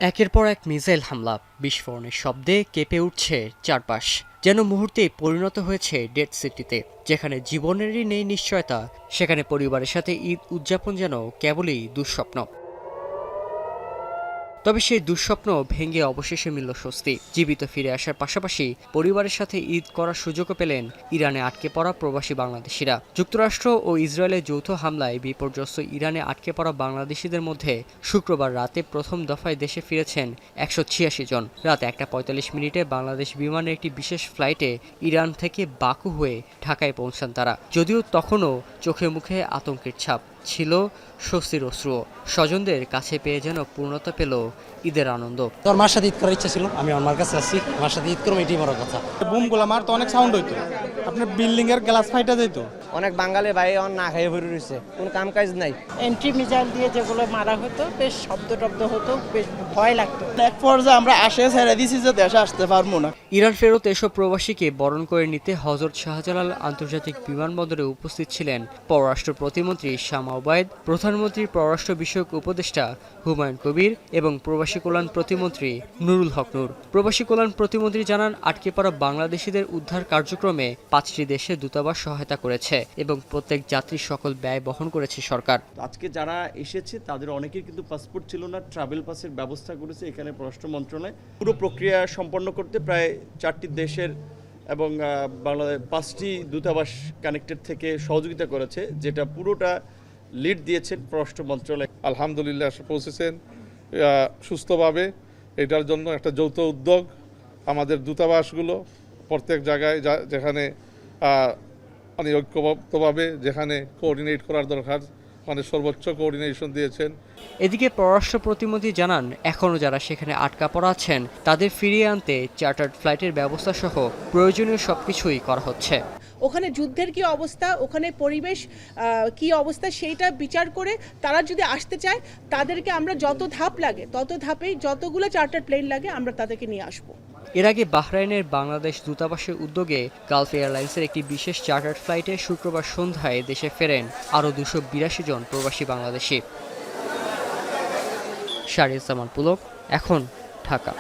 একের পর এক মিসাইল হামলা, বিস্ফোরণের শব্দে কেঁপে উঠছে চারপাশ। যেন মুহূর্তেই পরিণত হয়েছে ডেড সিটিতে। যেখানে জীবনেরই নেই নিশ্চয়তা, সেখানে পরিবারের সাথে ঈদ উদযাপন যেন কেবলই দুঃস্বপ্ন। তবে সেই দুঃস্বপ্ন ভেঙে অবশেষে মিলল স্বস্তি। জীবিত ফিরে আসার পাশাপাশি পরিবারের সাথে ঈদ করার সুযোগও পেলেন ইরানে আটকে পড়া প্রবাসী বাংলাদেশিরা। যুক্তরাষ্ট্র ও ইসরায়েলের যৌথ হামলায় বিপর্যস্ত ইরানে আটকে পড়া বাংলাদেশিদের মধ্যে শুক্রবার রাতে প্রথম দফায় দেশে ফিরেছেন ১৮৬ জন। রাত ১টা ৪৫ মিনিটে বাংলাদেশ বিমানের একটি বিশেষ ফ্লাইটে ইরান থেকে বাকু হয়ে ঢাকায় পৌঁছান তারা। যদিও তখনও চোখে মুখে আতঙ্কের ছাপ ছিল, স্বস্তির অশ্রু। স্বজনদের কাছে পেয়ে যেন পূর্ণতা পেল ঈদের আনন্দ। তোর মার সাথে ঈদ করার ইচ্ছা ছিল, আমি আমার কাছে আসছি, আমার সাথে ঈদ করবো, এটাই বড় কথা। বুমগুলা মারতো, অনেক সাউন্ড হইতো, আপনার বিল্ডিং এর গ্লাস ফাইটা যেত। অনেক বাঙালি ভাই না খাইয়ে ভরে রয়েছে, কোনো কাম কাজ নাই। এন্ট্রি মিসাইল দিয়ে যেগুলো মারা হতো, বেশ শব্দ টব্দ হতো, বেশ ভয় লাগতো। এক পর্যায়ে আমরা আসে ছেড়ে দিছি যে দেশে আসতে পারবো না। ইরান ফেরত এসব প্রবাসীকে বরণ করে নিতে হযরত শাহজালাল আন্তর্জাতিক বিমানবন্দরে উপস্থিত ছিলেন পররাষ্ট্র প্রতিমন্ত্রী শামা ওবায়েদ, প্রধানমন্ত্রীর পররাষ্ট্র বিষয়ক উপদেষ্টা হুমায়ুন কবির এবং প্রবাসী কল্যাণ প্রতিমন্ত্রী নুরুল হক নূর। প্রবাসী কল্যাণ প্রতিমন্ত্রী জানান, আটকে পড়া বাংলাদেশিদের উদ্ধার কার্যক্রমে ৫টি দেশে দূতাবাস সহায়তা করেছে এবং প্রত্যেক যাত্রীর সকল ব্যয় বহন করেছে সরকার। আজকে যারা এসেছে তাদের অনেকের কিন্তু পাসপোর্ট ছিল না, ট্রাভেল পাসের ব্যবস্থা করেছে এখানে পররাষ্ট্র মন্ত্রণালয়। পুরো প্রক্রিয়া সম্পন্ন করতে প্রায় 4টি দেশের এবং বাংলাদেশ 5টি দূতাবাস কানেক্টেড থেকে সহযোগিতা করেছে, যেটা পুরোটা লিড দিয়েছেন পররাষ্ট্র মন্ত্রণালয়। আলহামদুলিল্লাহ পৌঁছেছেন সুস্থভাবে। এটার জন্য একটা যৌথ উদ্যোগ আমাদের দূতাবাসগুলো প্রত্যেক জায়গায় যেখানে অনেক ঐক্যবদ্ধভাবে যেখানে কোঅর্ডিনেট করার দরকার, মানে সর্বোচ্চ কোঅর্ডিনেশন দিয়েছেন। এদিকে পররাষ্ট্র প্রতিমন্ত্রী জানান, এখনও যারা সেখানে আটকা পড়া আছেন তাদের ফিরিয়ে আনতে চার্টার্ড ফ্লাইটের ব্যবস্থা সহ প্রয়োজনীয় সবকিছুই করা হচ্ছে। ওখানে যুদ্ধের কি অবস্থা, ওখানে পরিবেশ কি অবস্থা, সেইটা বিচার করে তারা যদি আসতে চায় তাদেরকে আমরা যত ধাপ লাগে তত ধাপেই যতগুলো চার্টার প্লেন লাগে আমরা তাদেরকে নিয়ে আসবো। এর আগে বাহরাইনের বাংলাদেশ দূতাবাসের উদ্যোগে গালফ এয়ারলাইন্সের একটি বিশেষ চার্টার্ড ফ্লাইটে শুক্রবার সন্ধ্যায় দেশে ফেরেন আরও ২৮২ জন প্রবাসী বাংলাদেশি। শাহরিয়ার জামান পুলক, এখন ঢাকা।